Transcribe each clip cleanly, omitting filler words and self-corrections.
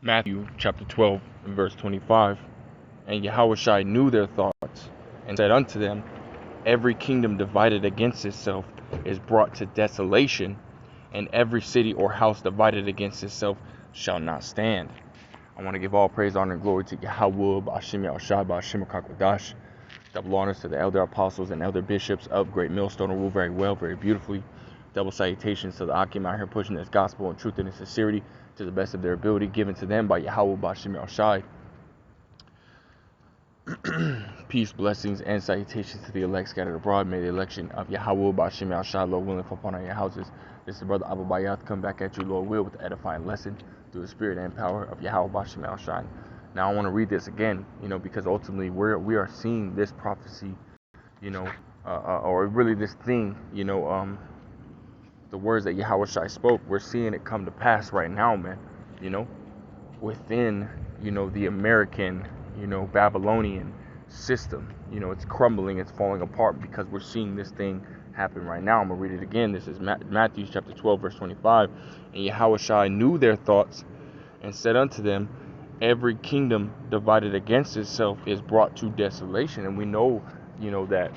Matthew chapter 12 and verse 25. And Yahushua knew their thoughts, and said unto them, Every kingdom divided against itself is brought to desolation, and every city or house divided against itself shall not stand. I want to give all praise, honor, and glory to Yahweh, Ba'ashem Yahushua, Ba'ashem HaKadosh. Double honors to the elder apostles and elder bishops of Great Millstone, who rule very well, very beautifully. Double salutations to the Akim out here pushing this gospel and truth and sincerity to the best of their ability, given to them by Yahweh, Ba'ashem Yahushua. Peace, blessings, and salutations to the elect scattered abroad. May the election of Yahweh, Ba'ashem Yahushua, Lord willing, fall upon our houses. This is Brother Abba Bayath, come back at you, Lord will, with the edifying lesson through the spirit and power of Yahweh, Ba'ashem Yahushua. Now I want to read this again, because ultimately we are seeing this prophecy, or really this thing, the words that Yahushua spoke, we're seeing it come to pass right now, man, within, the American, Babylonian system. It's crumbling, it's falling apart because we're seeing this thing happen right now. I'm going to read it again. This is Matthew chapter 12, verse 25. And Yahushua knew their thoughts and said unto them, Every kingdom divided against itself is brought to desolation. And we know, that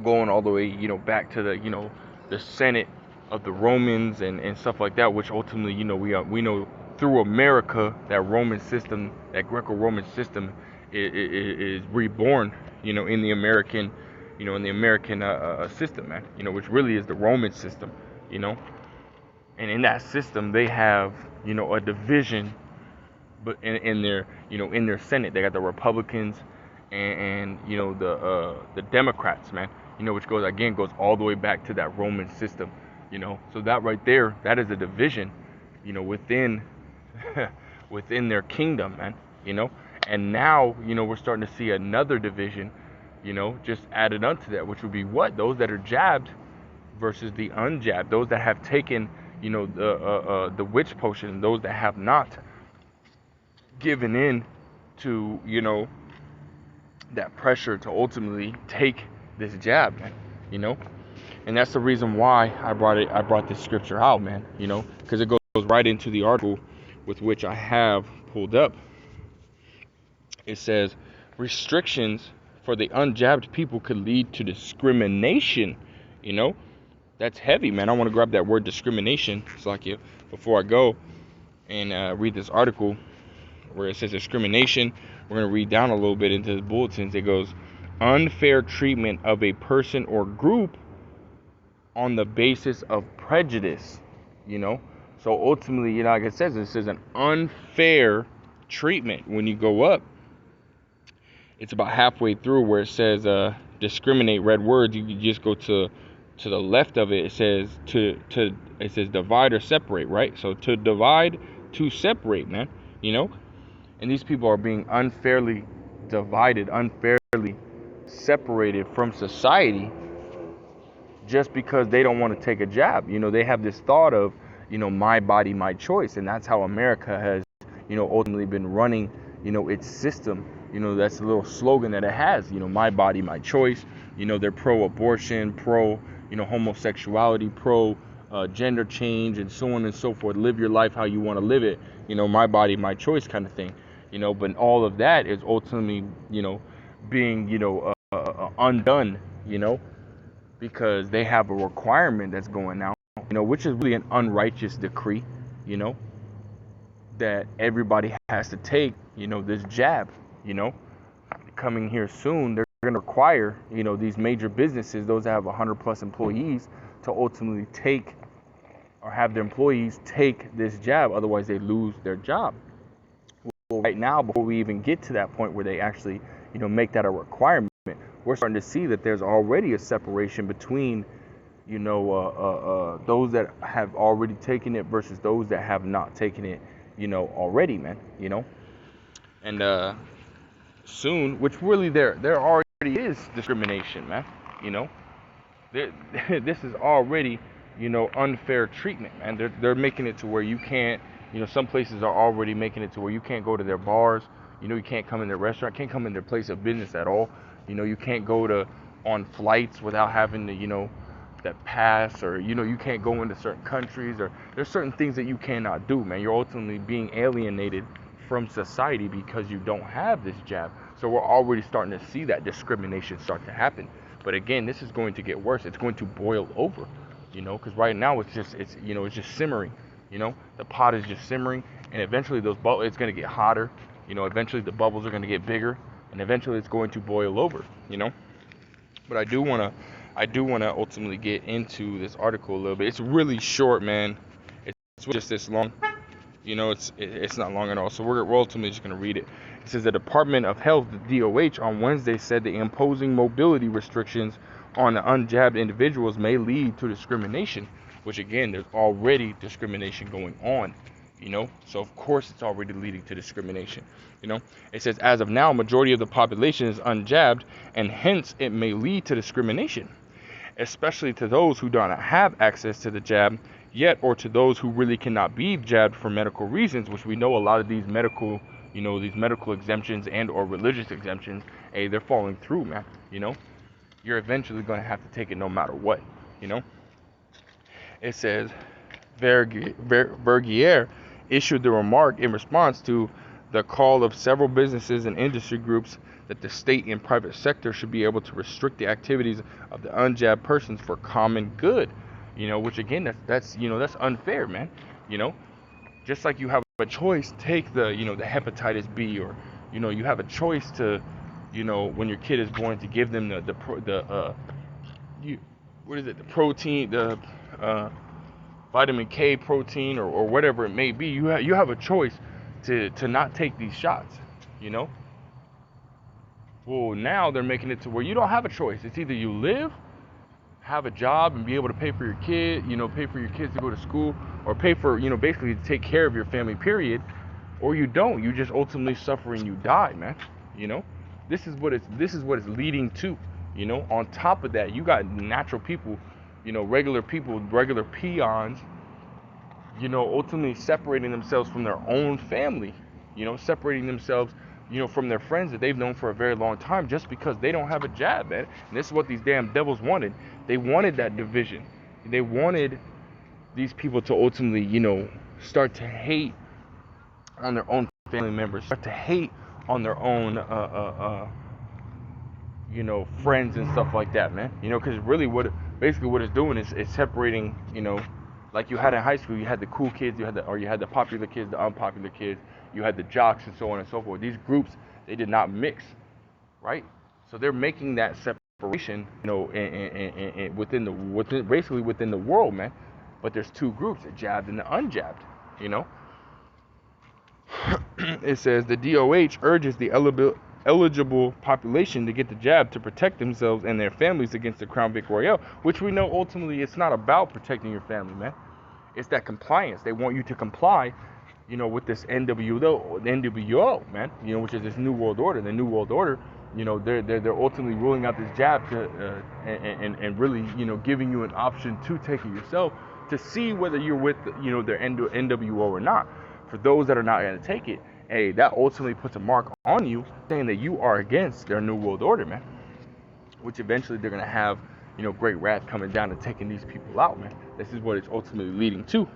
going all the way, back to the Senate of the Romans and stuff like that, which ultimately, we know through America, that Roman system, that Greco-Roman system is reborn, in the American, system, man, which really is the Roman system, and in that system, they have, a division, but in their Senate, they got the Republicans and the Democrats, man, which goes all the way back to that Roman system, so that right there, that is a division, within within their kingdom, man, and now, we're starting to see another division, just added onto that, which would be what? Those that are jabbed versus the unjabbed, those that have taken, the witch potion, those that have not given in to, that pressure to ultimately take this jab, man, and that's the reason why I brought this scripture out, man, because it goes right into the article with which I have pulled up. It says, restrictions for the unjabbed people could lead to discrimination. That's heavy, man. I want to grab that word discrimination, Slakia, before I go and read this article where it says discrimination. We're going to read down a little bit into the bulletins. It goes, unfair treatment of a person or group on the basis of prejudice, So ultimately, like it says, this is an unfair treatment. When you go up, it's about halfway through where it says discriminate, red words. You just go to the left of it. It says it says divide or separate, right? So to divide, to separate, man, and these people are being unfairly divided, unfairly separated from society just because they don't want to take a jab. They have this thought of, my body, my choice. And that's how America has, ultimately been running, its system. That's a little slogan that it has, my body, my choice. They're pro-abortion, homosexuality, gender change, and so on and so forth. Live your life how you want to live it. My body, my choice kind of thing. But all of that is ultimately, being, undone, because they have a requirement that's going out, which is really an unrighteous decree, that everybody has to take, this jab, coming here soon. They're going to require, these major businesses, those that have 100 plus employees, to ultimately take or have their employees take this jab. Otherwise, they lose their job. Well, right now, before we even get to that point where they actually, make that a requirement, we're starting to see that there's already a separation between, those that have already taken it versus those that have not taken it, already, man, and soon, which really there already is discrimination, man, this is already, unfair treatment, man. They're making it to where you can't, some places are already making it to where you can't go to their bars, you can't come in their restaurant, can't come in their place of business at all. You can't go on flights without having to, that pass, or you can't go into certain countries, or there's certain things that you cannot do, man. You're ultimately being alienated from society because you don't have this jab. So we're already starting to see that discrimination start to happen. But again, this is going to get worse. It's going to boil over, because right now it's just simmering. The pot is just simmering, and eventually it's going to get hotter. Eventually the bubbles are going to get bigger, and eventually it's going to boil over. But I do want to ultimately get into this article a little bit. It's really short, man. It's just this long. It's not long at all. So we're ultimately just going to read it. It says the Department of Health, the DOH, on Wednesday said the imposing mobility restrictions on the unjabbed individuals may lead to discrimination, which again, there's already discrimination going on. So of course it's already leading to discrimination. It says as of now, majority of the population is unjabbed, and hence it may lead to discrimination, especially to those who do not have access to the jab yet, or to those who really cannot be jabbed for medical reasons, which we know a lot of these medical exemptions and or religious exemptions, they're falling through, man. You're eventually going to have to take it no matter what. It says Vergier issued the remark in response to the call of several businesses and industry groups that the state and private sector should be able to restrict the activities of the unjabbed persons for common good. Which again, that's unfair, man. Just like you have a choice, take the the hepatitis B, or you have a choice to when your kid is born, to give them the protein, the vitamin K protein, or whatever it may be. You have a choice to not take these shots. Well, now they're making it to where you don't have a choice. It's either you live, have a job, and be able to pay for your kid, pay for your kids to go to school, or pay for, basically to take care of your family, period, or you don't. You just ultimately suffer and you die, man. This is what it's leading to. On top of that, you got natural people, regular people, regular peons, ultimately separating themselves from their own family, separating themselves, from their friends that they've known for a very long time, just because they don't have a jab, man. And this is what these damn devils wanted. They wanted that division. They wanted these people to ultimately, start to hate on their own family members, start to hate on their own, friends and stuff like that, man. Because really what it's doing is separating, like you had in high school. You had the cool kids, you had the popular kids, the unpopular kids, you had the jocks, and so on and so forth. These groups, they did not mix, right? So they're making that separation, within the world, man. But there's two groups, the jabbed and the unjabbed, It says the DOH urges the eligible population to get the jab to protect themselves and their families against the Crown Vic Royale, which we know ultimately it's not about protecting your family, man. It's that compliance. They want you to comply, with this NWO, man, which is this New World Order. The New World Order, they're ultimately ruling out this jab to, and really, giving you an option to take it yourself to see whether you're with, their NWO or not. For those that are not going to take it, that ultimately puts a mark on you, saying that you are against their New World Order, man. Which eventually they're going to have, great wrath coming down and taking these people out, man. This is what it's ultimately leading to,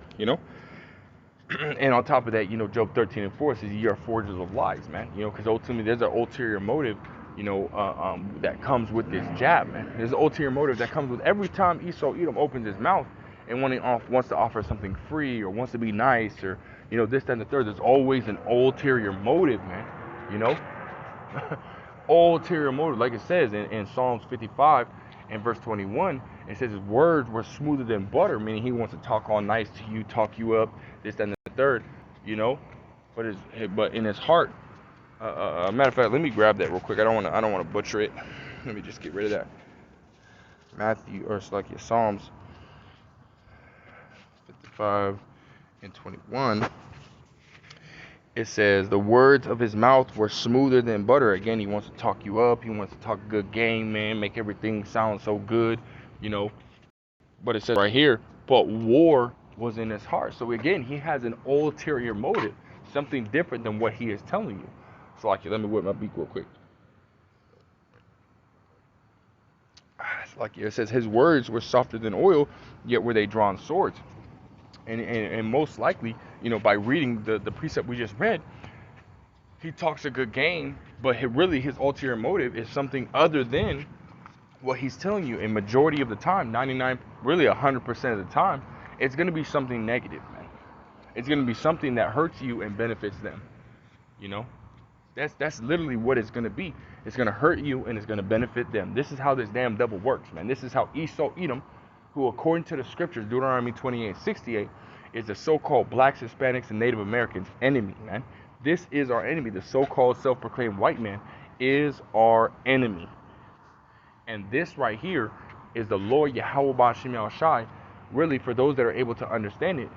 And on top of that, Job 13:4 says, "Ye are forgers of lies," man. Because ultimately there's an ulterior motive, that comes with this jab, man. There's an ulterior motive that comes with every time Esau Edom opens his mouth and wants to offer something free, or wants to be nice, or this, that, and the third. There's always an ulterior motive, man. Ulterior motive, like it says in Psalms 55 and verse 21. It says his words were smoother than butter, meaning he wants to talk all nice to you, talk you up, this, that, and the third. But in his heart, matter of fact, let me grab that real quick. I don't want to butcher it. Let me just get rid of that. Psalms 55 and 21. It says the words of his mouth were smoother than butter. Again, he wants to talk you up. He wants to talk good game, man. Make everything sound so good, But it says right here, but war was in his heart. So again, he has an ulterior motive, something different than what he is telling you. So let me whip my beak real quick. That's Like it says, his words were softer than oil, yet were they drawn swords. And most likely, by reading the precept we just read, he talks a good game, but really his ulterior motive is something other than what he's telling you. A majority of the time, 99, really 100% of the time, it's going to be something negative, man. It's going to be something that hurts you and benefits them. That's literally what it's going to be. It's going to hurt you and it's going to benefit them. This is how this damn devil works, man. This is how Esau, Edom, who according to the scriptures, Deuteronomy 28:68, is the so-called blacks, Hispanics, and Native Americans' enemy, man. This is our enemy. The so-called self-proclaimed white man is our enemy. And this right here is the Lord Yahweh B'Shem Yahushai. Really, for those that are able to understand it,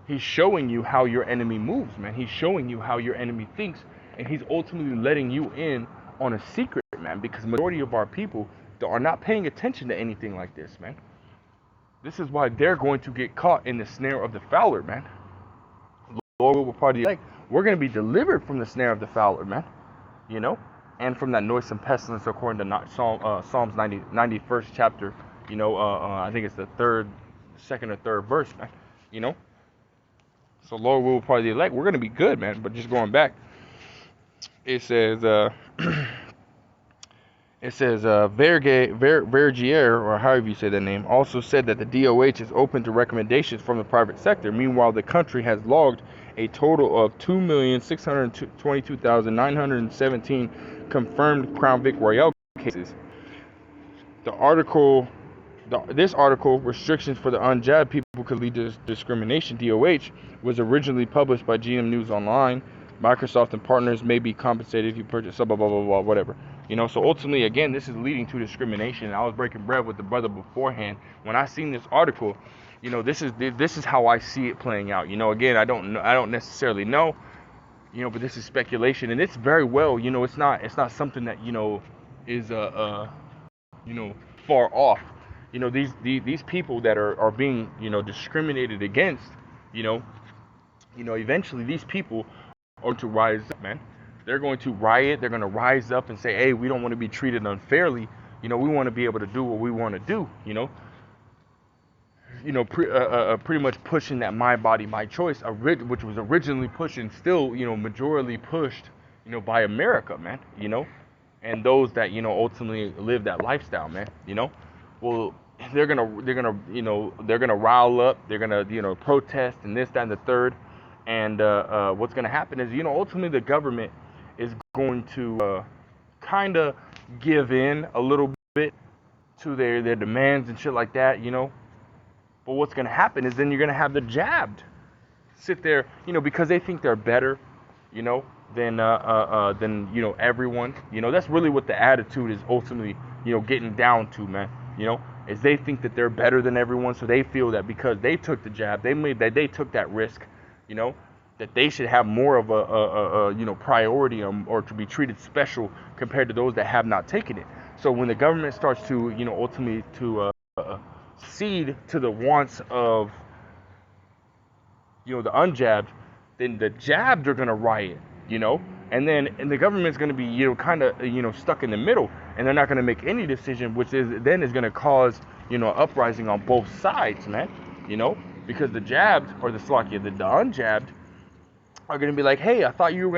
he's showing you how your enemy moves, man. He's showing you how your enemy thinks, and he's ultimately letting you in on a secret, man, because the majority of our people are not paying attention to anything like this, man. This is why they're going to get caught in the snare of the fowler, man. Lord will party like we're going to be delivered from the snare of the fowler, man. And from that noisome pestilence, according to Psalms 91st chapter. I think it's the second or third verse, man. So Lord will party the elect. We're going to be good, man. But just going back, it says, Vergier, or however you say that name, also said that the DOH is open to recommendations from the private sector. Meanwhile, the country has logged a total of 2,622,917 confirmed Crown Vic Royale cases. This article, Restrictions for the Unjabbed People Could Lead to Discrimination, DOH, was originally published by GM News Online. Microsoft and partners may be compensated if you purchase blah, blah, blah, blah, blah, whatever. So ultimately, again, this is leading to discrimination. And I was breaking bread with the brother beforehand. When I seen this article, this is how I see it playing out. Again, I don't necessarily know, but this is speculation, and it's very well, it's not something that is far off. These people that are being discriminated against, eventually these people are to rise up, man. They're going to riot. They're going to rise up and say, hey, we don't want to be treated unfairly. We want to be able to do what we want to do. Pretty much pushing that my body, my choice, which was originally pushed and still, majorly pushed, by America, man. And those that ultimately live that lifestyle, man. Well, they're gonna rile up. They're gonna protest and this, that, and the third. And what's gonna happen is ultimately the government is going to kind of give in a little bit to their demands and shit like that. But what's going to happen is then you're going to have the jabbed sit there, because they think they're better, than everyone. That's really what the attitude is ultimately, getting down to, man. Is they think that they're better than everyone, so they feel that because they took the jab, they took that risk, that they should have more of a priority or to be treated special compared to those that have not taken it. So when the government starts to, ultimately to cede to the wants of the unjabbed, then the jabbed are going to riot, and the government's going to be kind of stuck in the middle, and they're not going to make any decision, which is going to cause uprising on both sides, man. Because the jabbed or the unjabbed are going to be like, hey, I thought you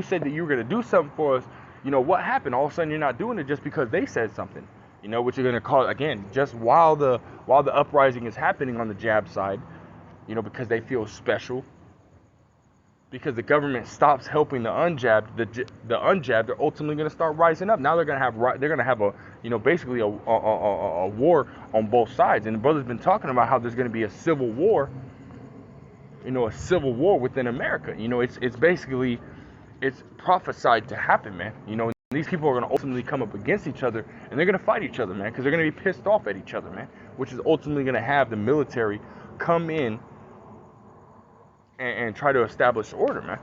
said that you were going to do something for us. What happened? All of a sudden you're not doing it just because they said something. Which you're going to call, again, just while the uprising is happening on the jab side, because they feel special, because the government stops helping the unjabbed, the unjabbed are ultimately going to start rising up. Now they're going to have a basically a war on both sides. And the brother's been talking about how there's going to be a civil war, a civil war within America. It's prophesied to happen, man. These people are going to ultimately come up against each other, and they're going to fight each other, man, because they're going to be pissed off at each other, man, which is ultimately going to have the military come in and try to establish order, man.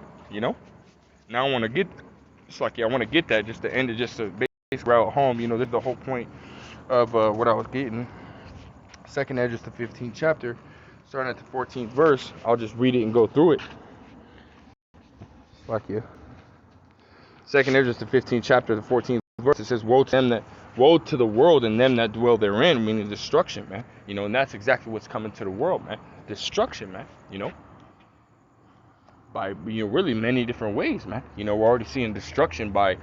Now I want to get that just to end it, just to basically route home. This is the whole point of what I was getting. 2nd Esdras, the 15th chapter, starting at the 14th verse. I'll just read it and go through it. 2nd Esdras, the 15th chapter, the 14th verse. It says, woe to them that woe to the world and them that dwell therein, meaning destruction, man. And that's exactly what's coming to the world, man. Destruction, man. By really many different ways, man. We're already seeing destruction by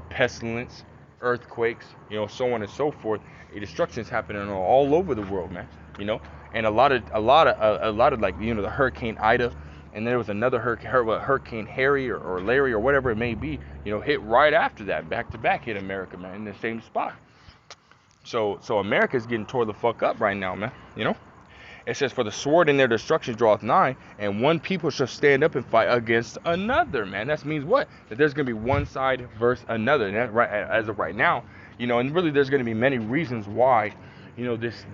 pestilence, earthquakes, so on and so forth. Destruction is happening all over the world, man. And a lot of like the Hurricane Ida, and there was another Hurricane Harry or Larry or whatever it may be, hit right after that, back to back, hit America, man, in the same spot. So America's getting tore the fuck up right now, man. It says, for the sword in their destruction draweth nigh, and one people shall stand up and fight against another, man. That means what? That there's going to be one side versus another. And that, right, as of right now, and really there's going to be many reasons why, this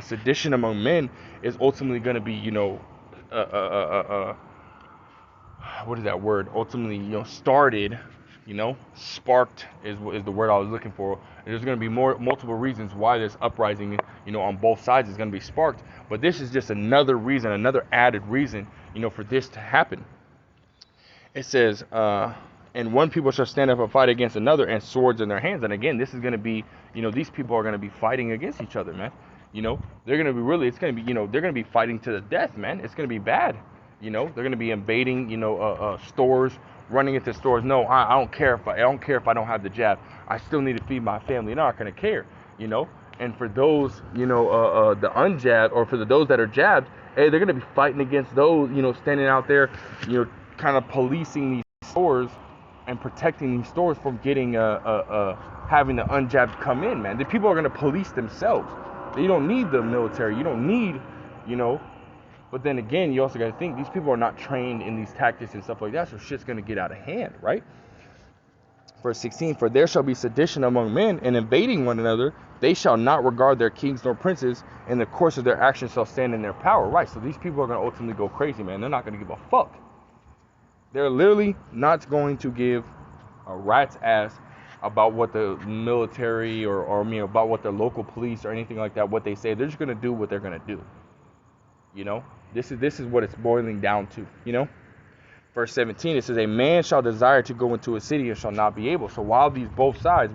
sedition among men is ultimately going to be, what is that word? Ultimately, started, sparked is the word I was looking for. There's going to be multiple reasons why this uprising, on both sides is going to be sparked. But this is just another reason, another added reason, for this to happen. It says, and one people shall stand up and fight against another, and swords in their hands. And again, this is going to be, these people are going to be fighting against each other, man. They're going to be it's going to be, they're going to be fighting to the death, man. It's going to be bad. They're going to be invading, stores, running into stores. No, I don't care if I don't have the jab. I still need to feed my family. They're not going to care, And for those, the unjabbed, or for those that are jabbed, hey, they're going to be fighting against those, standing out there, kind of policing these stores and protecting these stores from getting, having the unjabbed come in, man. The people are going to police themselves. You don't need the military. You don't need, But then again, you also got to think, these people are not trained in these tactics and stuff like that, so shit's going to get out of hand, right? Verse 16, for there shall be sedition among men, and invading one another, they shall not regard their kings nor princes, and the course of their actions shall stand in their power. Right, so these people are going to ultimately go crazy, man. They're not going to give a fuck. They're literally not going to give a rat's ass about what the military or about what the local police or anything like that, what they say. They're just going to do what they're going to do. This is what it's boiling down to, Verse 17, it says, a man shall desire to go into a city and shall not be able. So while both sides,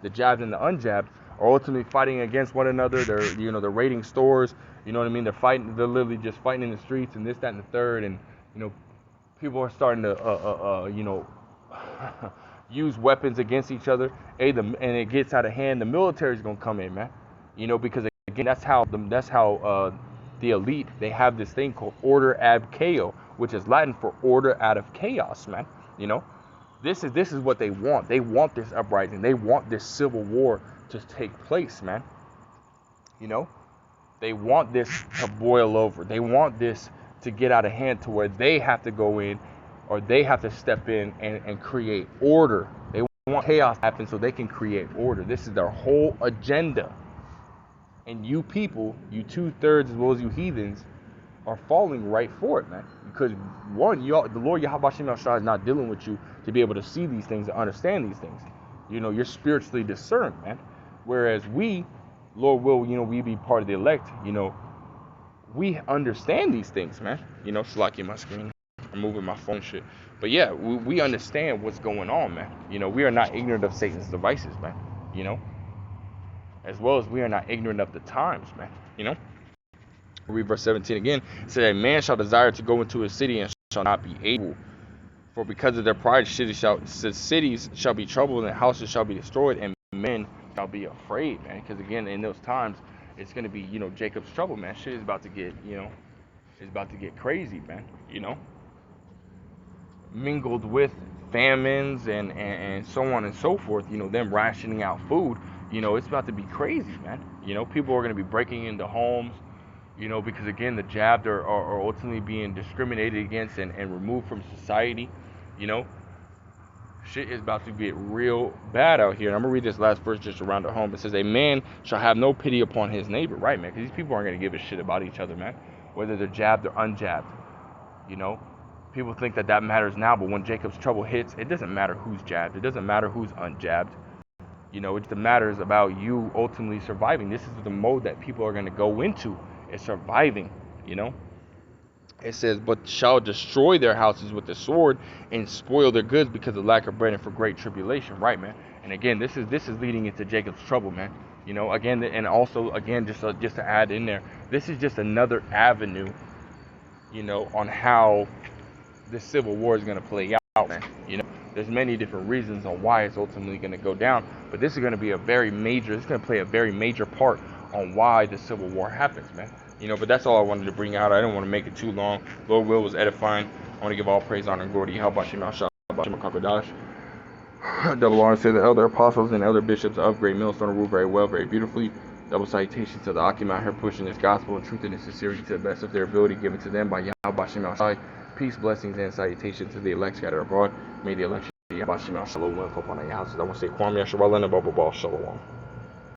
the jabbed and the unjabbed, are ultimately fighting against one another, they're raiding stores, they're fighting, they're literally just fighting in the streets and this, that, and the third, and, people are starting to, use weapons against each other, and it gets out of hand. The military's gonna come in, man, because again, that's how the elite, they have this thing called order ab chaos, which is Latin for order out of chaos, man. This is what they want. They want this uprising. They want this civil war to take place, man. They want this to boil over. They want this to get out of hand to where they have to go in, or they have to step in and create order. They want chaos to happen so they can create order. This is their whole agenda. And you people, you 2/3 as well as you heathens, are falling right for it, man. Because one, the Lord Yahweh Shem Yahshua is not dealing with you to be able to see these things and understand these things. You're spiritually discerned, man. Whereas we, Lord will, we be part of the elect, we understand these things, man. Slacking my screen. I'm moving my phone shit. But yeah, we understand what's going on, man. We are not ignorant of Satan's devices, man. As well as we are not ignorant of the times, man. Read verse 17 again. It says, a man shall desire to go into a city and shall not be able. For because of their pride, cities shall be troubled, and houses shall be destroyed, and men shall be afraid, man. Because again, in those times, it's going to be, Jacob's trouble, man. Shit is about to get, it's about to get crazy, man. Mingled with famines and so on and so forth, them rationing out food, it's about to be crazy, man. People are going to be breaking into homes, because again, the jabbed are ultimately being discriminated against and removed from society. Shit is about to get real bad out here. And I'm going to read this last verse just around the home. It says, a man shall have no pity upon his neighbor. Right, man? Because these people aren't going to give a shit about each other, man. Whether they're jabbed or unjabbed. People think that matters now, but when Jacob's trouble hits, it doesn't matter who's jabbed. It doesn't matter who's unjabbed. It matters about you ultimately surviving. This is the mode that people are going to go into, is surviving, It says, but shall destroy their houses with the sword and spoil their goods because of lack of bread and for great tribulation. Right, man? And again, this is leading into Jacob's trouble, man. You know, again, and also again, just to add in there, this is just another avenue, you know, on how the Civil War is going to play out, man. You know, there's many different reasons on why it's ultimately going to go down, but this is going to be it's going to play a very major part on why the Civil War happens, man. You know, but that's all I wanted to bring out. I didn't want to make it too long. Lord will was edifying. I want to give all praise, honor, and glory to you. How about Shema Shah, Shema Kakadash? Double honor to the elder apostles and elder bishops of Great Millstone rule very well, very beautifully. Double salutation to the Akim out here pushing this gospel and truth and its sincerity to the best of their ability given to them by Yahweh Shema Shai. Peace, blessings, and salutation to the elect scattered abroad. May the election be Yahweh Shema Shalom upon our houses. I want to say Kwame Yashawala and Baba Shalom.